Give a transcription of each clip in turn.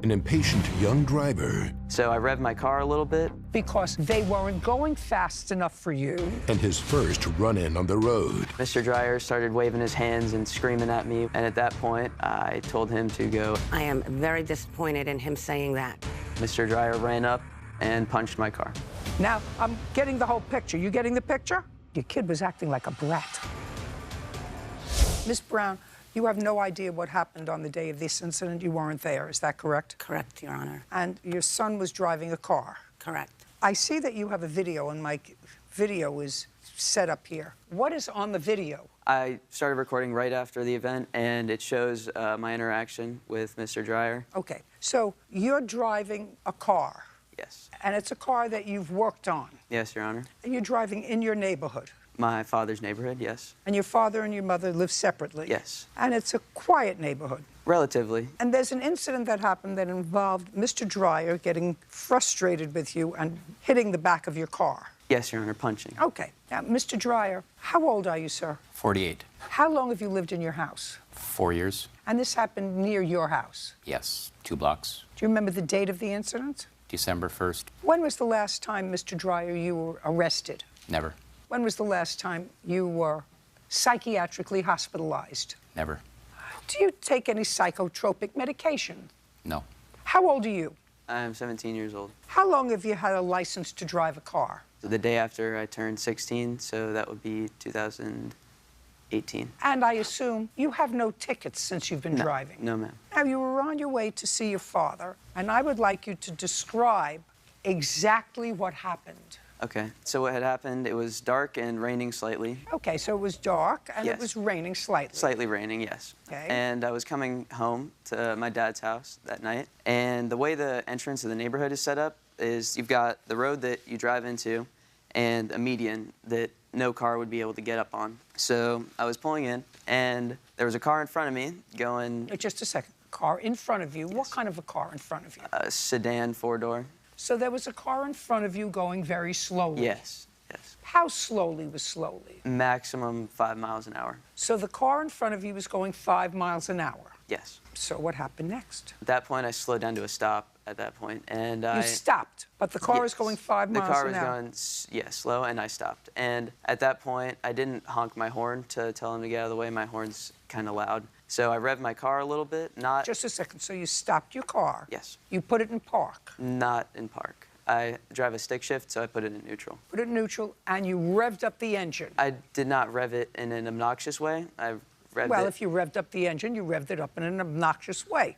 an impatient young driver, So I revved my car a little bit. Because they weren't going fast enough for you. and his first run-in on the road. Mr. Dreyer started waving his hands and screaming at me, and at that point, I told him to go. I am very disappointed in him saying that. Mr. Dreyer ran up and punched my car. Now, I'm getting the whole picture. You getting the picture? Your kid was acting like a brat. Miss Brown, you have no idea what happened on the day of this incident. You weren't there, is that correct? Correct, Your Honor. And your son was driving a car. Correct. I see that you have a video, and my video is set up here. What is on the video? I started recording right after the event, and it shows my interaction with Mr. Dreyer. Okay, so you're driving a car. Yes. And it's a car that you've worked on. Yes, Your Honor. And you're driving in your neighborhood. My father's neighborhood, yes. And your father and your mother live separately. Yes. And it's a quiet neighborhood. Relatively. And there's an incident that happened that involved Mr. Dreyer getting frustrated with you and hitting the back of your car. Yes, Your Honor, punching. Okay. Now, Mr. Dreyer, how old are you, sir? 48. How long have you lived in your house? 4 years. And this happened near your house. Yes. 2 blocks. Do you remember the date of the incident? December 1st. When was the last time, Mr. Dreyer, you were arrested? Never. When was the last time you were psychiatrically hospitalized? Never. Do you take any psychotropic medication? No. How old are you? I'm 17 years old. How long have you had a license to drive a car? The day after I turned 16, so that would be 2018. And I assume you have no tickets since you've been driving. No, ma'am. Now, you were on your way to see your father, and I would like you to describe exactly what happened. Okay, so what had happened, it was dark and raining slightly. Okay, so it was dark, and it Yes. was raining slightly. Slightly raining, yes. Okay. And I was coming home to my dad's house that night. And the way the entrance of the neighborhood is set up is you've got the road that you drive into and a median that no car would be able to get up on. So I was pulling in, and there was a car in front of me going... Wait, just a second. Car in front of you. Yes. What kind of a car in front of you? A sedan, 4-door. So there was a car in front of you going very slowly. Yes, yes. How slowly was slowly? Maximum 5 miles an hour. So the car in front of you was going 5 miles an hour. Yes. So what happened next? At that point, I slowed down to a stop at that point, and You stopped, but the car is Yes. going 5 miles an hour. The car was going, slow, and I stopped. And at that point, I didn't honk my horn to tell him to get out of the way. My horn's kind of loud. So I revved my car a little bit, not... Just a second. So you stopped your car. Yes. You put it in park. Not in park. I drive a stick shift, so I put it in neutral. Put it in neutral, and you revved up the engine. I did not rev it in an obnoxious way. I revved Well, it... if you revved up the engine, you revved it up in an obnoxious way.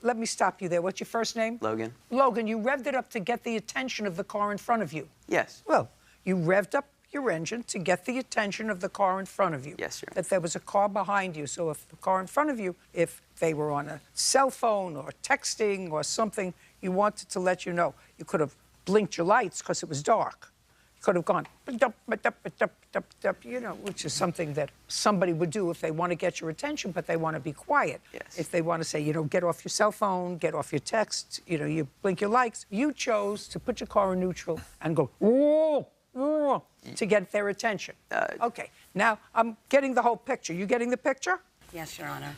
Let me stop you there. What's your first name? Logan. Logan, you revved it up to get the attention of the car in front of you. Yes. Well, you revved up your engine to get the attention of the car in front of you. Yes, sir. That there was a car behind you. So if the car in front of you, if they were on a cell phone or texting or something, you wanted to let you know. You could have blinked your lights because it was dark. You could have gone, you know, which is something that somebody would do if they want to get your attention, but they want to be quiet. Yes. If they want to say, you know, get off your cell phone, get off your text, you know, you blink your lights. You chose to put your car in neutral and go, whoa, whoa, to get their attention. Okay, now I'm getting the whole picture. You getting the picture? Yes, Your Honor.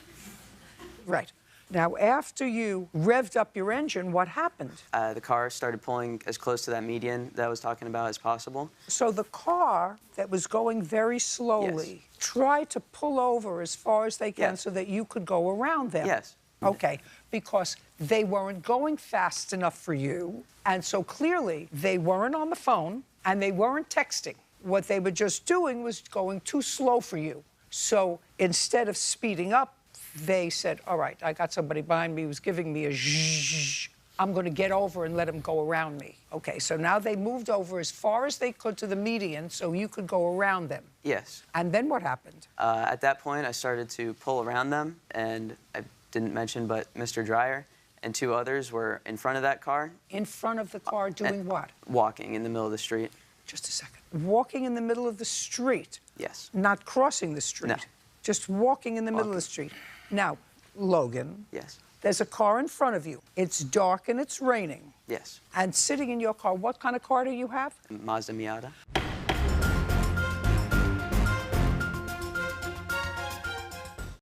Right. Now, after you revved up your engine, what happened? The car started pulling as close to that median that I was talking about as possible. So the car that was going very slowly tried to pull over as far as they can Yes. so that you could go around them. Yes. Okay, because they weren't going fast enough for you, and so clearly they weren't on the phone and they weren't texting. What they were just doing was going too slow for you. So instead of speeding up, they said, all right, I got somebody behind me who's giving me a zhuzh. I'm going to get over and let him go around me. Okay, so now they moved over as far as they could to the median so you could go around them. Yes. And then what happened? At that point, I started to pull around them, and I didn't mention, but Mr. Dreyer and 2 others were in front of that car. In front of the car doing what? Walking in the middle of the street. Just a second. Walking in the middle of the street. Yes. Not crossing the street. No. Just walking in the middle of the street. Now, Logan. Yes. There's a car in front of you. It's dark and it's raining. Yes. And sitting in your car, what kind of car do you have? Mazda Miata.